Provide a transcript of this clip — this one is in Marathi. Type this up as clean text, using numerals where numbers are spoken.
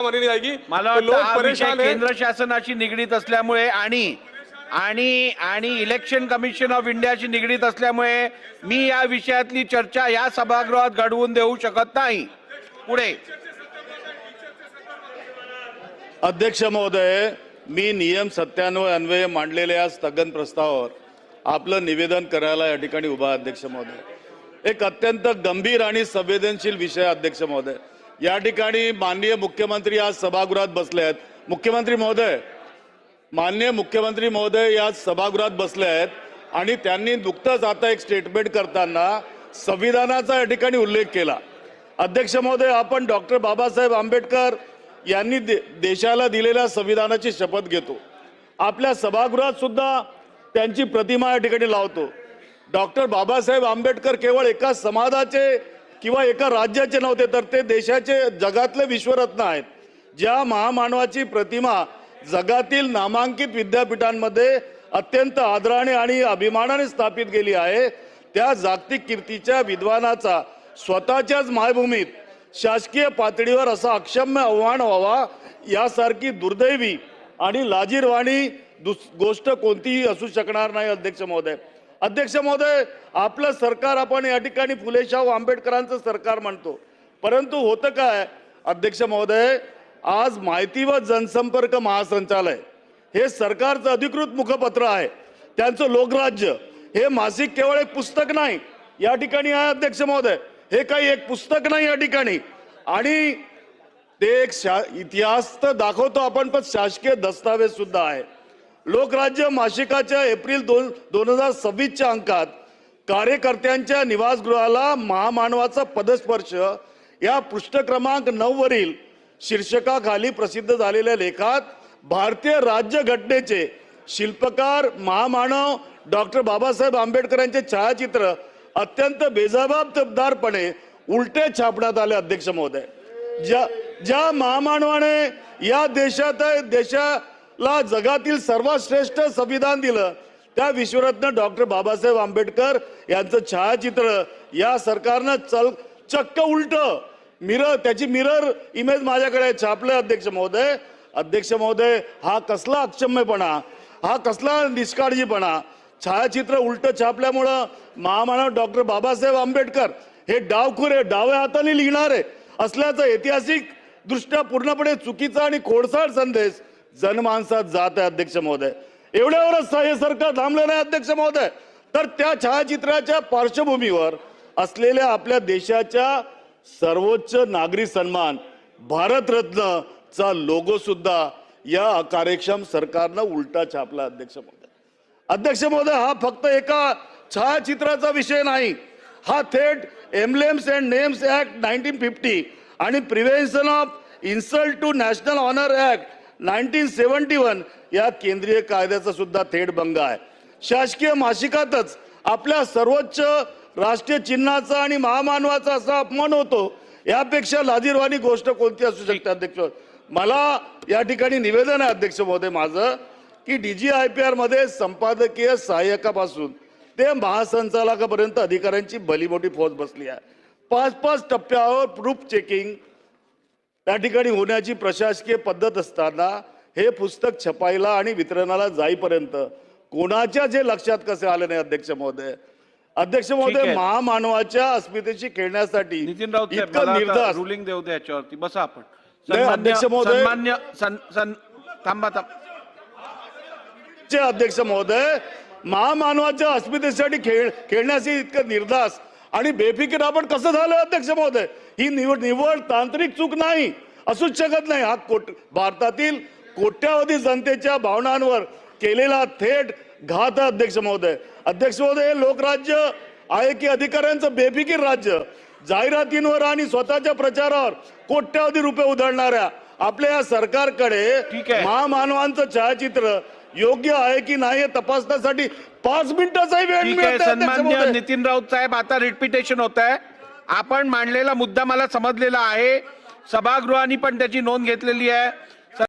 मानी जाएगी। मला तो लोग वाटतं हा विषय परेशान है। केंद्र शासनाशी निगडीत असल्यामुळे आणि इलेक्शन कमिशन ऑफ इंडियाशी निगडीत असल्यामुळे मी या विषयातली चर्चा या सभागृहात घडवून देऊ शकत नाही। पुढे अध्यक्ष महोदय, मी नियम 97 अन्वये मांडलेल्या स्थगन प्रस्तावावर आपलं निवेदन करायला या ठिकाणी उभा अध्यक्ष महोदय। एक अत्यंत गंभीर आणि संवेदनशील विषय अध्यक्ष महोदय। या ठिकाणी माननीय मुख्यमंत्री आज सभागृहात बसले आहेत। माननीय मुख्यमंत्री महोदय या सभागृहात बसले आहेत आणि त्यांनी नुकतंच आता एक स्टेटमेंट करताना संविधानाचा या ठिकाणी उल्लेख केला। अध्यक्ष महोदय, आपण डॉक्टर बाबासाहेब आंबेडकर यांनी देशाला दिलेल्या संविधानाची शपथ घेतो। आपल्या सभागृहात सुद्धा त्यांची प्रतिमा या ठिकाणी लावतो। डॉक्टर बाबासाहेब आंबेडकर केवळ एका समाजाचे किंवा एका राज्याचे नव्हते, तर ते देशाचे जगातले विश्वरत्न आहेत। ज्या महामानवाची प्रतिमा जगातील नामांकित विद्यापीठांमध्ये अत्यंत आदराने आणि अभिमानाने स्थापित केली आहे, त्या जागतिक कीर्तीच्या विद्वानाचा स्वतःच्याच मायभूमीत शासकीय पातळीवर असा अक्षम्य आव्हान व्हावा, यासारखी दुर्दैवी आणि लाजिरवाणी गोष्ट कोणतीही असू शकणार नाही अध्यक्ष महोदय। अध्यक्ष महोदय, आपलं सरकार आपण या ठिकाणी फुले शाहू आंबेडकरांचं सरकार म्हणतो, परंतु होतं काय अध्यक्ष महोदय, आज माहिती व जनसंपर्क महासंचालय हे सरकारचं अधिकृत मुखपत्र आहे। त्यांचं लोकराज्य हे मासिक केवळ एक पुस्तक नाही या ठिकाणी आहे अध्यक्ष महोदय, हे काही एक पुस्तक नाही या ठिकाणी, आणि ते एक इतिहास तर दाखवतो आपण, पण शासकीय दस्तावेज सुद्धा आहे। लोकराज्य मासिकाच्या एप्रिल 2026च्या अंकात कार्यकर्त्यांच्या निवासगृहाला महामानवाचा पदस्पर्श या पृष्ठ क्रमांक 9 वरील शीर्षकाखाली प्रसिद्ध झालेल्या लेखात भारतीय राज्यघटनेचे शिल्पकार महामानव डॉक्टर बाबासाहेब आंबेडकर यांचे छायाचित्र अत्यंत बेजबाबदारपणे उलटे छापण्यात आले अध्यक्ष महोदय। ज्या महामानवाने या देशाला जगातील सर्वात श्रेष्ठ संविधान दिलं, त्या विश्वरत्न डॉक्टर बाबासाहेब आंबेडकर यांचं छायाचित्र या सरकारनं चक्क उलट त्याची मिरर इमेज माझ्याकडे छापले अध्यक्ष महोदय। अध्यक्ष महोदय, हा कसला अक्षम्यपणा, हा कसला निष्काळजीपणा। छायाचित्र उलट छापल्यामुळं महामानव डॉक्टर बाबासाहेब आंबेडकर हे डावखुरे, डाव्या हाताने लिहिणारे असल्याचा ऐतिहासिक दृष्ट्या पूर्णपणे चुकीचा आणि खोडसाळ संदेश जनमानसात जात आहे अध्यक्ष महोदय। एवढ्यावरच हे सरकार थांबलं नाही अध्यक्ष महोदय, तर त्या छायाचित्राच्या पार्श्वभूमीवर असलेल्या आपल्या देशाच्या सर्वोच्च नागरी सन्मान भारतरत्नचा लोगो सुद्धा या कार्यक्षम सरकारनं उलटा छापला अध्यक्ष महोदय। अध्यक्ष महोदय, हा फक्त एका छायाचित्राचा विषय नाही, हा थेट एम्ब्लेम्स अँड नेम्स ऍक्ट 1950 आणि prevention of insult to national honour act 1971 या केंद्रीय कायद्याचा सुद्धा थेट भंग आहे। शासकीय मासिकातच आपल्या सर्वोच्च राष्ट्रीय चिन्हाचा आणि महामानवाचा असा अपमान होतो, यापेक्षा लाजिरवाणी गोष्ट कोणती असू शकते अध्यक्ष। मला या ठिकाणी निवेदन आहे अध्यक्ष महोदय माझं, की DGIPR मध्ये संपादकीय सहाय्यकापासून ते महासंचालकापर्यंत अधिकाऱ्यांची भली मोठी फौज बसली आहे। 5-5 टप्प्यावर प्रूफ चेकिंग त्या ठिकाणी होण्याची प्रशासकीय पद्धत असताना हे पुस्तक छपायला आणि वितरणाला जाईपर्यंत कोणाच्या जे लक्षात कसे आले नाही अध्यक्ष महोदय। अध्यक्ष महोदय, महामानवाच्या अस्मितेशी खेळण्यासाठी नितीन राऊत इतकं निर्धास्त रुलिंग देऊ द्या याच्यावरती, बसा आपण। अध्यक्ष महोदय, थांबा। अध्यक्ष महोदय, महामानवाच्या अस्मितेसाठी खेळण्याची इतकं निर्धास्त आणि बेफिकीर आपण कसं झालं अध्यक्ष महोदय? ही निवड तांत्रिक चूक नाही, असूच शकत नाही। हा भारतातील कोट्यावधी जनतेच्या भावनांवर केलेला थेट घात आहे अध्यक्ष महोदय। अध्यक्ष महोदय, हे लोकराज्य आहे की अधिकाऱ्यांचं बेफिकीर राज्य? जाहिरातींवर आणि स्वतःच्या प्रचारावर कोट्यावधी रुपये उधळणाऱ्या आपल्या या सरकारकडे महामानवांचं छायाचित्र योग्य आहे की नाही हे तपासण्यासाठी 5 मिनिटाचाही वेळ मिळत नाही। सन्माननीय नितीन राऊत साहेब, आता रिपिटेशन होत आहे। आपण मांडलेला मुद्दा मला समजलेला आहे, सभागृहाने पण त्याची नोंद घेतलेली आहे।